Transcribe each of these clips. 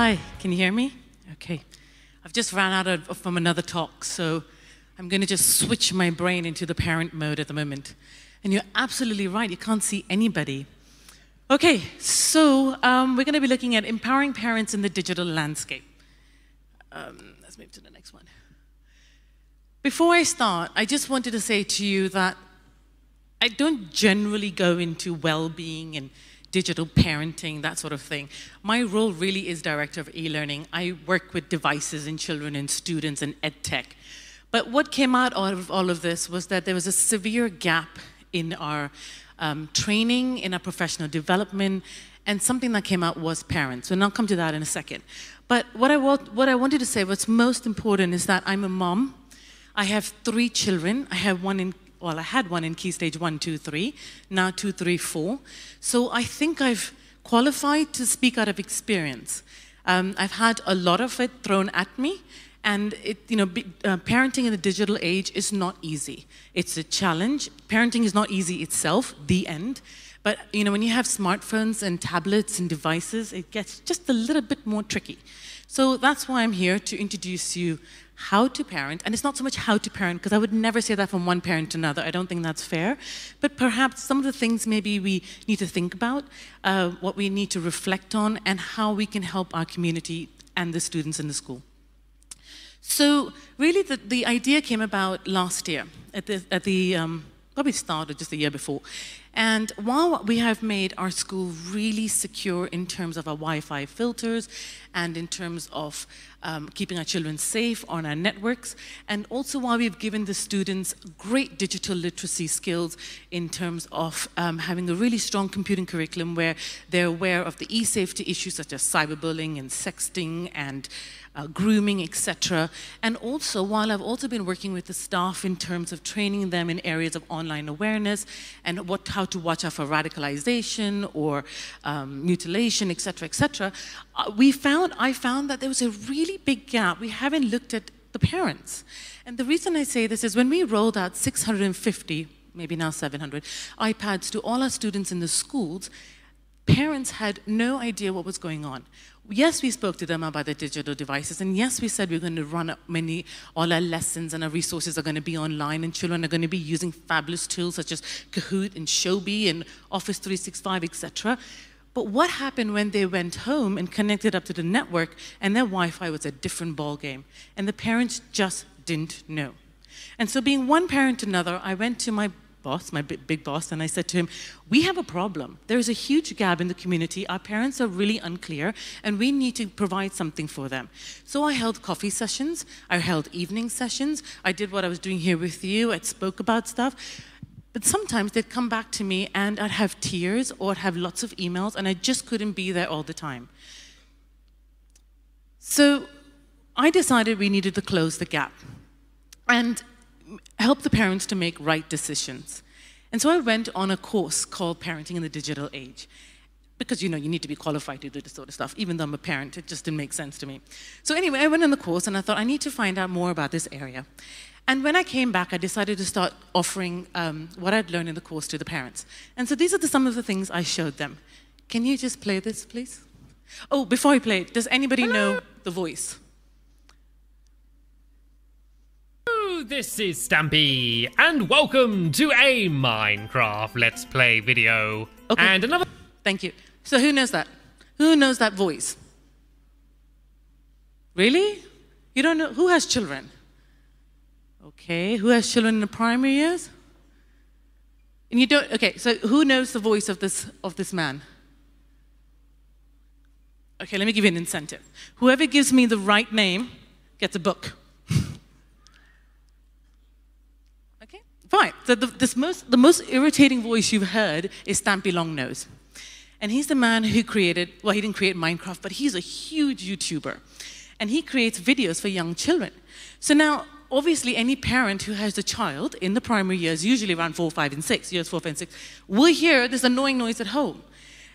Hi, can you hear me? Okay. I've just ran out from another talk, so I'm going to just switch my brain into the parent mode at the moment. And you're absolutely right, you can't see anybody. Okay, so we're going to be looking at empowering parents in the digital landscape. Let's move to the next one. Before I start, I just wanted to say to you that I don't generally go into well-being and digital parenting, that sort of thing. My role really is director of e-learning. I work with devices and children and students and EduTECH. But what came out of all of this was that there was a severe gap in our training, in our professional development, and something that came out was parents. And I'll come to that in a second. But what I wanted to say, what's most important is that I'm a mom. I have 3 children. I had one in Key Stage 1, 2, 3, now 2, 3, 4. So I think I've qualified to speak out of experience. I've had a lot of it thrown at me, and parenting in the digital age is not easy. It's a challenge. Parenting is not easy itself, the end. But when you have smartphones and tablets and devices, it gets just a little bit more tricky. So that's why I'm here to introduce you how to parent, and it's not so much how to parent, because I would never say that from one parent to another. I don't think that's fair. But perhaps some of the things maybe we need to think about, what we need to reflect on, and how we can help our community and the students in the school. So really the idea came about last year, probably started just the year before. And while we have made our school really secure in terms of our Wi-Fi filters and in terms of keeping our children safe on our networks, and also while we've given the students great digital literacy skills in terms of having a really strong computing curriculum where they're aware of the e-safety issues such as cyberbullying and sexting and grooming, etc. And also, while I've also been working with the staff in terms of training them in areas of online awareness and how to watch out for radicalization or mutilation, etc., I found that there was a really big gap. We haven't looked at the parents. And the reason I say this is when we rolled out 650, maybe now 700, iPads to all our students in the schools, parents had no idea what was going on. Yes, we spoke to them about the digital devices, and yes, we said we're going to run all our lessons and our resources are going to be online, and children are going to be using fabulous tools such as Kahoot and Shobi and Office 365, etc. But what happened when they went home and connected up to the network and their Wi-Fi was a different ballgame, and the parents just didn't know. And so being one parent to another, I went to my boss, my big boss, and I said to him, we have a problem. There is a huge gap in the community. Our parents are really unclear, and we need to provide something for them. So I held coffee sessions. I held evening sessions. I did what I was doing here with you. I spoke about stuff. But sometimes they'd come back to me, and I'd have tears, or I'd have lots of emails, and I just couldn't be there all the time. So I decided we needed to close the gap and help the parents to make right decisions. And so I went on a course called Parenting in the Digital Age. Because you need to be qualified to do this sort of stuff. Even though I'm a parent, it just didn't make sense to me. So anyway, I went on the course and I thought I need to find out more about this area. And when I came back, I decided to start offering what I'd learned in the course to the parents. And so these are some of the things I showed them. Can you just play this, please? Oh, before I play it, does anybody know the voice? This is Stampy, and welcome to a Minecraft Let's Play video. Okay. And another... Thank you. So who knows that? Who knows that voice? Really? You don't know? Who has children? Okay, who has children in the primary years? And you don't, okay, so who knows the voice of this man? Okay, let me give you an incentive. Whoever gives me the right name gets a book. Fine. So the most irritating voice you've heard is Stampy Longnose. And he's the man who created, well, he didn't create Minecraft, but he's a huge YouTuber. And he creates videos for young children. So now, obviously, any parent who has a child in the primary years, usually around 4, 5, and 6, years 4, 5, and 6, will hear this annoying noise at home.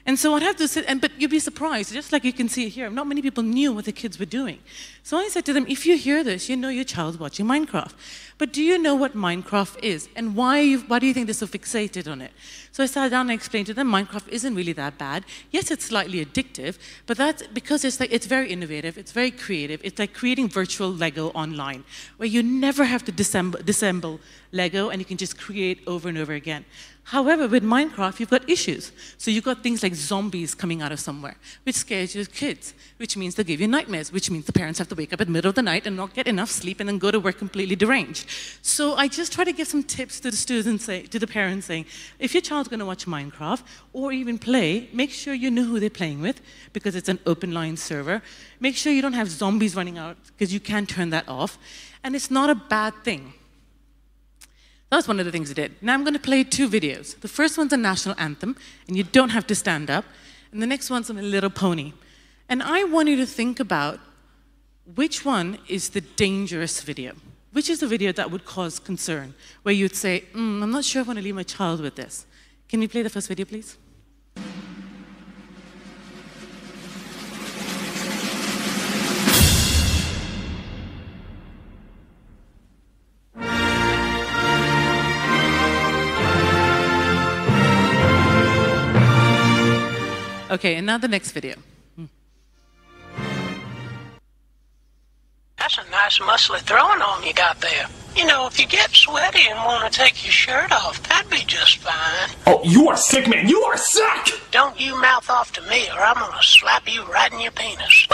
And so I'd have to sit, but you'd be surprised, just like you can see here, not many people knew what the kids were doing. So I said to them, if you hear this, you know your child's watching Minecraft. But do you know what Minecraft is? And why do you think they're so fixated on it? So I sat down and explained to them, Minecraft isn't really that bad. Yes, it's slightly addictive, but that's because it's very innovative, it's very creative. It's like creating virtual Lego online, where you never have to disassemble Lego and you can just create over and over again. However, with Minecraft, you've got issues. So you've got things like zombies coming out of somewhere, which scares your kids, which means they'll give you nightmares, which means the parents have to wake up in the middle of the night and not get enough sleep and then go to work completely deranged. So I just try to give some tips to the students, to the parents saying, if your child's going to watch Minecraft or even play, make sure you know who they're playing with because it's an open line server. Make sure you don't have zombies running out because you can turn that off. And it's not a bad thing. That was one of the things I did. Now I'm going to play 2 videos. The first one's a national anthem, and you don't have to stand up. And the next one's on a little pony. And I want you to think about which one is the dangerous video. Which is the video that would cause concern, where you'd say, I'm not sure I want to leave my child with this. Can we play the first video, please? Okay, and now the next video. That's a nice muscly throwing arm you got there. You know, if you get sweaty and want to take your shirt off, that'd be just fine. Oh, you are sick, man. You are sick! Don't you mouth off to me or I'm gonna slap you right in your penis.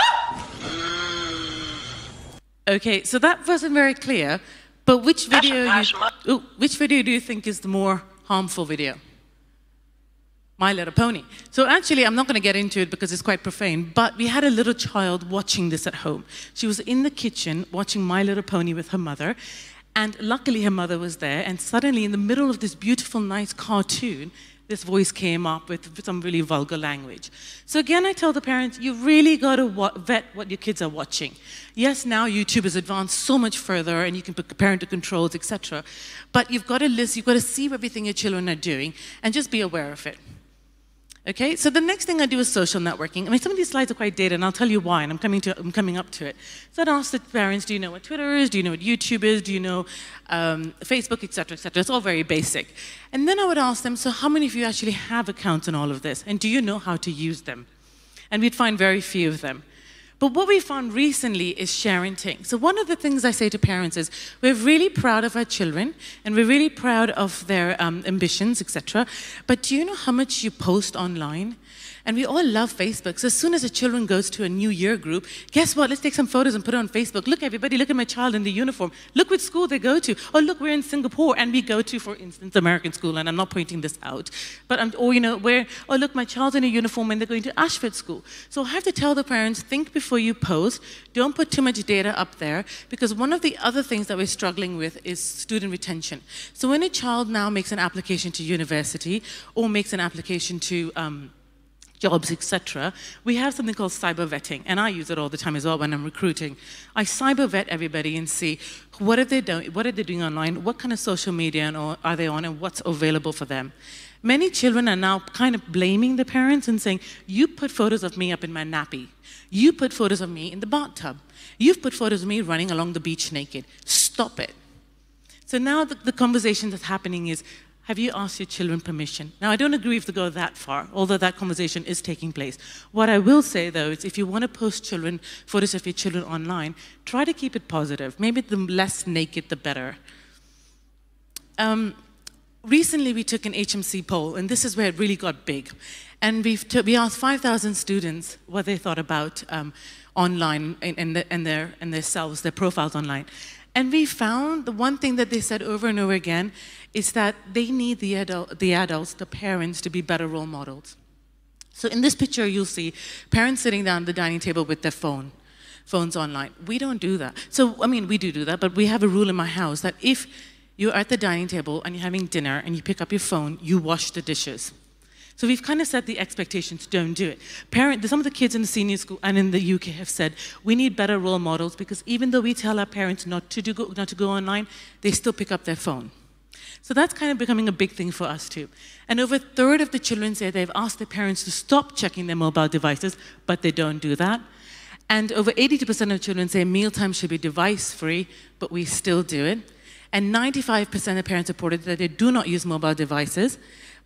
Okay, so that wasn't very clear, but which video, which video do you think is the more harmful video? My Little Pony. So actually, I'm not going to get into it because it's quite profane, but we had a little child watching this at home. She was in the kitchen watching My Little Pony with her mother, and luckily her mother was there, and suddenly in the middle of this beautiful, nice cartoon, this voice came up with some really vulgar language. So again, I tell the parents, you really got to vet what your kids are watching. Yes, now YouTube has advanced so much further, and you can put parental controls, etc. But you've got to list, you've got to see everything your children are doing, and just be aware of it. Okay, so the next thing I do is social networking. I mean, some of these slides are quite dated, and I'll tell you why, and I'm coming up to it. So I'd ask the parents, do you know what Twitter is? Do you know what YouTube is? Do you know Facebook, et cetera, et cetera? It's all very basic. And then I would ask them, so how many of you actually have accounts in all of this? And do you know how to use them? And we'd find very few of them. But what we found recently is sharenting. So one of the things I say to parents is, we're really proud of our children, and we're really proud of their ambitions, etc. But do you know how much you post online? And we all love Facebook. So as soon as the children goes to a New Year group, guess what? Let's take some photos and put it on Facebook. Look, everybody, look at my child in the uniform. Look what school they go to. Oh, look, we're in Singapore, and we go to, for instance, American school, and I'm not pointing this out. But or you know, oh, look, my child's in a uniform, and they're going to Ashford school. So I have to tell the parents, think before you post. Don't put too much data up there, because one of the other things that we're struggling with is student retention. So when a child now makes an application to university or makes an application to jobs, etc., we have something called cyber vetting, and I use it all the time as well when I'm recruiting. I cyber vet everybody and see what are they doing online, what kind of social media are they on, and what's available for them. Many children are now kind of blaming the parents and saying, you put photos of me up in my nappy. You put photos of me in the bathtub. You've put photos of me running along the beach naked. Stop it. So now the conversation that's happening is, have you asked your children permission? Now, I don't agree if they go that far, although that conversation is taking place. What I will say, though, is if you want to post photos of your children online, try to keep it positive. Maybe the less naked, the better. Recently, we took an HMC poll, and this is where it really got big. And we asked 5,000 students what they thought about online and their profiles online. And we found the one thing that they said over and over again is that they need the adults, the parents, to be better role models. So in this picture, you'll see parents sitting down at the dining table with their phones online. We don't do that. So, I mean, we do that, but we have a rule in my house that if you're at the dining table and you're having dinner and you pick up your phone, you wash the dishes. So we've kind of set the expectations, don't do it. Some of the kids in the senior school and in the UK have said, we need better role models, because even though we tell our parents not to go online, they still pick up their phone. So that's kind of becoming a big thing for us too. And over a third of the children say they've asked their parents to stop checking their mobile devices, but they don't do that. And over 82% of children say mealtime should be device-free, but we still do it. And 95% of parents reported that they do not use mobile devices,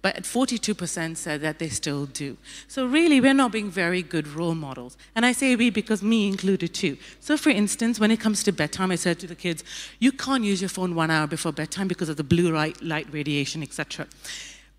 but 42% said that they still do. So really, we're not being very good role models. And I say we because me included too. So for instance, when it comes to bedtime, I said to the kids, you can't use your phone 1 hour before bedtime because of the blue light radiation, etc.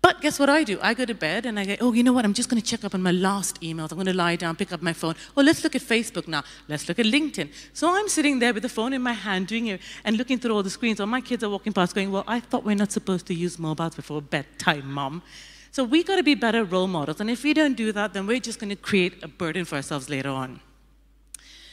But guess what I do? I go to bed and I go, oh, you know what? I'm just going to check up on my last emails. I'm going to lie down, pick up my phone. Oh, let's look at Facebook now. Let's look at LinkedIn. So I'm sitting there with the phone in my hand doing it and looking through all the screens. Or my kids are walking past going, well, I thought we're not supposed to use mobiles before bedtime, Mom. So we got to be better role models. And if we don't do that, then we're just going to create a burden for ourselves later on.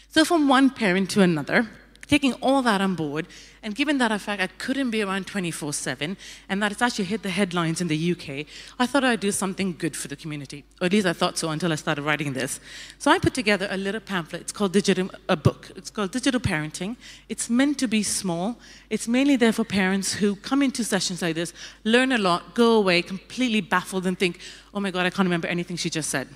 So from one parent to another, taking all that on board, and given that fact I couldn't be around 24/7, and that it's actually hit the headlines in the UK, I thought I'd do something good for the community. Or at least I thought so until I started writing this. So I put together a little pamphlet. It's called a book. It's called Digital Parenting. It's meant to be small. It's mainly there for parents who come into sessions like this, learn a lot, go away completely baffled and think, oh my God, I can't remember anything she just said.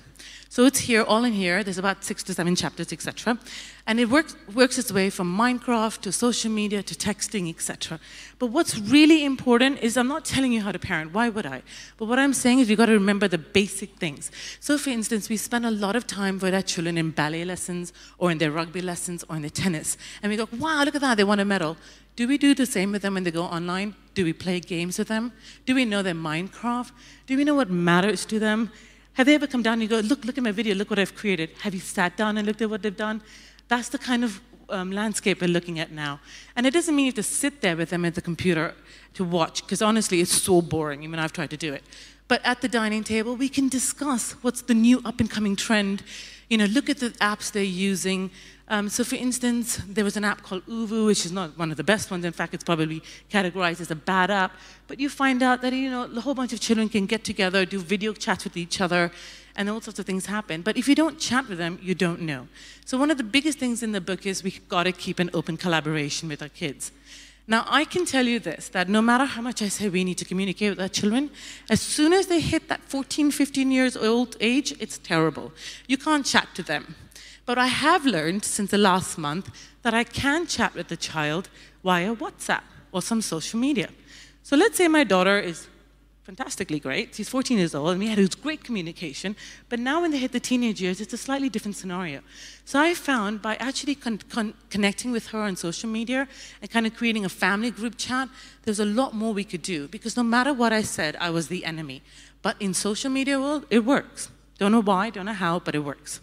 So it's here, all in here. There's about 6 to 7 chapters, etc. And it works its way from Minecraft to social media to texting, etc. But what's really important is I'm not telling you how to parent. Why would I? But what I'm saying is you've got to remember the basic things. So for instance, we spend a lot of time with our children in ballet lessons or in their rugby lessons or in their tennis. And we go, wow, look at that, they won a medal. Do we do the same with them when they go online? Do we play games with them? Do we know their Minecraft? Do we know what matters to them? Have they ever come down and you go, look at my video, look what I've created. Have you sat down and looked at what they've done? That's the kind of landscape we're looking at now. And it doesn't mean you have to sit there with them at the computer to watch, because honestly, it's so boring. I mean, I've tried to do it. But at the dining table, we can discuss what's the new up-and-coming trend. You know, look at the apps they're using. So for instance, there was an app called Uvu, which is not one of the best ones. In fact, it's probably categorized as a bad app. But you find out that, you know, a whole bunch of children can get together, do video chats with each other, and all sorts of things happen. But if you don't chat with them, you don't know. So one of the biggest things in the book is we've got to keep an open collaboration with our kids. Now, I can tell you this, that no matter how much I say we need to communicate with our children, as soon as they hit that 14, 15 years old age, it's terrible. You can't chat to them. But I have learned since the last month that I can chat with the child via WhatsApp or some social media. So let's say my daughter is fantastically great. She's 14 years old, and we had this great communication. But now when they hit the teenage years, it's a slightly different scenario. So I found by actually connecting with her on social media and kind of creating a family group chat, there's a lot more we could do. Because no matter what I said, I was the enemy. But in social media world, it works. Don't know why, don't know how, but it works.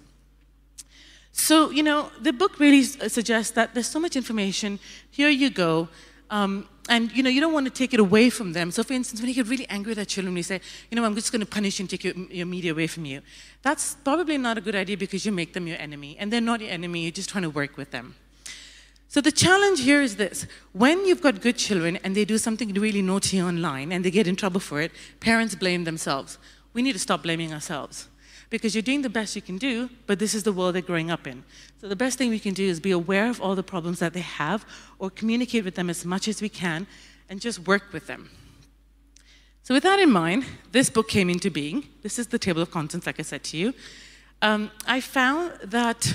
So, you know, the book really suggests that there's so much information. Here you go. And, you know, you don't want to take it away from them. So, for instance, when you get really angry with their children, you say, you know, I'm just going to punish you and take your media away from you. That's probably not a good idea because you make them your enemy. And they're not your enemy. You're just trying to work with them. So the challenge here is this. When you've got good children and they do something really naughty online and they get in trouble for it, parents blame themselves. We need to stop blaming ourselves. Because you're doing the best you can do, but this is the world they're growing up in. So the best thing we can do is be aware of all the problems that they have, or communicate with them as much as we can, and just work with them. So with that in mind, this book came into being. This is the table of contents, like I said to you. I found that,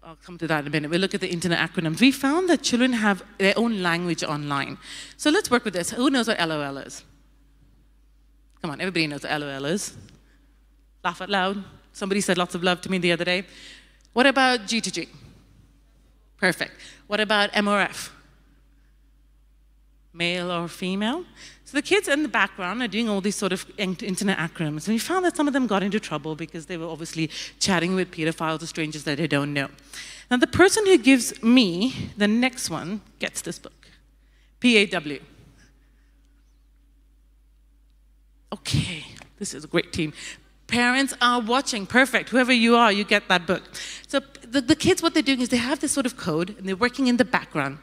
I'll come to that in a minute. We'll look at the internet acronyms. We found that children have their own language online. So let's work with this. Who knows what LOL is? Come on, everybody knows what LOL is. Laugh out loud. Somebody said lots of love to me the other day. What about G2G? Perfect. What about MRF? Male or female? So the kids in the background are doing all these sort of internet acronyms. And we found that some of them got into trouble because they were obviously chatting with pedophiles or strangers that they don't know. Now the person who gives me the next one gets this book. PAW. Okay, this is a great team. Parents are watching. Perfect. Whoever you are, you get that book. So the kids, what they're doing is they have this sort of code, and they're working in the background.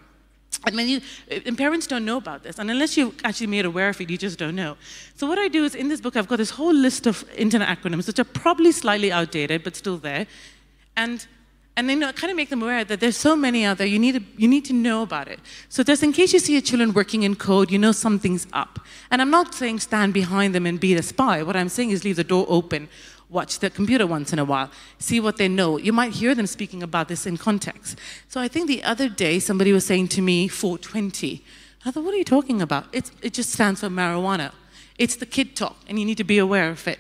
And parents don't know about this. And unless you're actually made aware of it, you just don't know. So what I do is, in this book, I've got this whole list of internet acronyms, which are probably slightly outdated, but still there. And then I kind of make them aware that there's so many out there, you need to know about it. So just in case you see your children working in code, you know something's up. And I'm not saying stand behind them and be the spy. What I'm saying is leave the door open, watch the computer once in a while, see what they know. You might hear them speaking about this in context. So I think the other day, somebody was saying to me, 420. I thought, what are you talking about? It just stands for marijuana. It's the kid talk, and you need to be aware of it.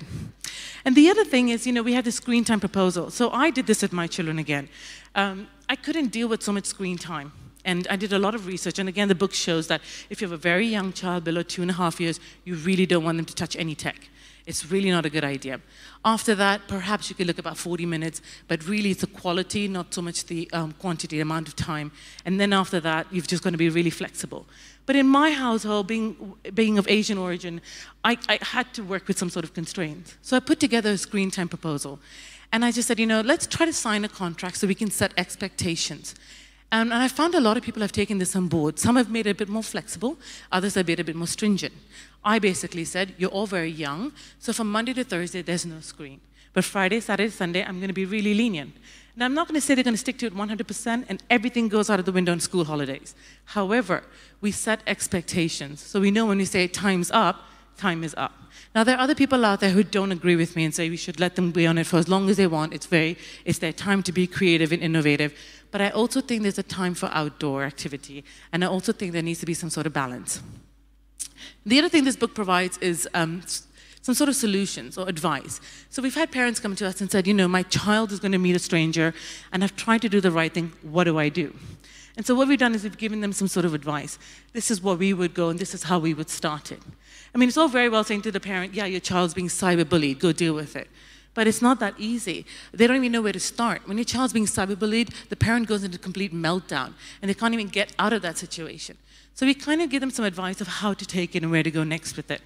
And the other thing is, we had the screen time proposal. So I did this with my children again. I couldn't deal with so much screen time. And I did a lot of research. And again, the book shows that if you have a very young child below 2.5 years, you really don't want them to touch any tech. It's really not a good idea. After that, perhaps you could look about 40 minutes, but really it's the quality, not so much the quantity, the amount of time. And then after that, you've just got to be really flexible. But in my household, being of Asian origin, I had to work with some sort of constraints. So I put together a screen time proposal. And I just said, let's try to sign a contract so we can set expectations. And I found a lot of people have taken this on board. Some have made it a bit more flexible, others have made it a bit more stringent. I basically said, you're all very young, so from Monday to Thursday, there's no screen. But Friday, Saturday, Sunday, I'm going to be really lenient. Now, I'm not going to say they're going to stick to it 100% and everything goes out of the window on school holidays. However, we set expectations. So we know when we say time's up, time is up. Now, there are other people out there who don't agree with me and say we should let them be on it for as long as they want. It's their time to be creative and innovative. But I also think there's a time for outdoor activity. And I also think there needs to be some sort of balance. The other thing this book provides is some sort of solutions or advice. So we've had parents come to us and said, my child is going to meet a stranger, and I've tried to do the right thing. What do I do? And so what we've done is we've given them some sort of advice. This is where we would go, and this is how we would start it. I mean, it's all very well saying to the parent, yeah, your child's being cyberbullied, go deal with it. But it's not that easy. They don't even know where to start. When your child's being cyberbullied, the parent goes into complete meltdown, and they can't even get out of that situation. So we kind of give them some advice of how to take it and where to go next with it.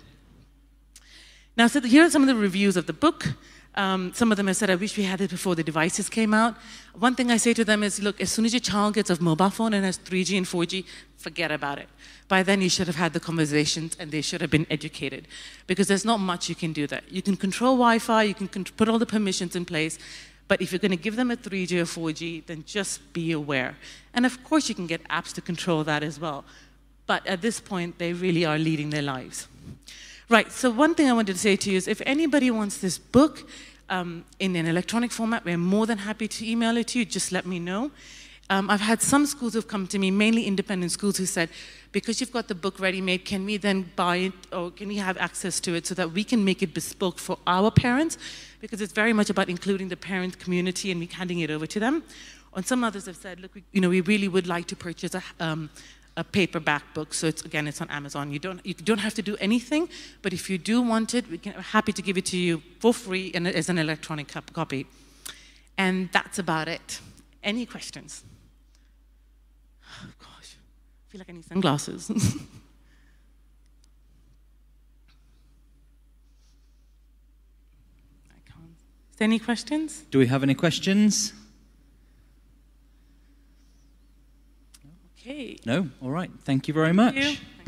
Now, so here are some of the reviews of the book. Some of them have said, I wish we had it before the devices came out. One thing I say to them is, look, as soon as your child gets a mobile phone and has 3G and 4G, forget about it. By then, you should have had the conversations and they should have been educated. Because there's not much you can do there. You can control Wi-Fi, you can put all the permissions in place, but if you're going to give them a 3G or 4G, then just be aware. And of course, you can get apps to control that as well. But at this point, they really are leading their lives. Right, so one thing I wanted to say to you is if anybody wants this book in an electronic format, we're more than happy to email it to you, just let me know. I've had some schools who've come to me, mainly independent schools, who said, because you've got the book ready-made, can we then buy it, or can we have access to it so that we can make it bespoke for our parents? Because it's very much about including the parent community and handing it over to them. And some others have said, look, we really would like to purchase a paperback book, so it's on Amazon. You don't have to do anything, but if you do want it, we're happy to give it to you for free and as an electronic copy. And that's about it. Any questions? Oh, gosh, I feel like I need sunglasses. I can't. Is there any questions? Do we have any questions? Okay. No? All right. Thank you very much. Thank you.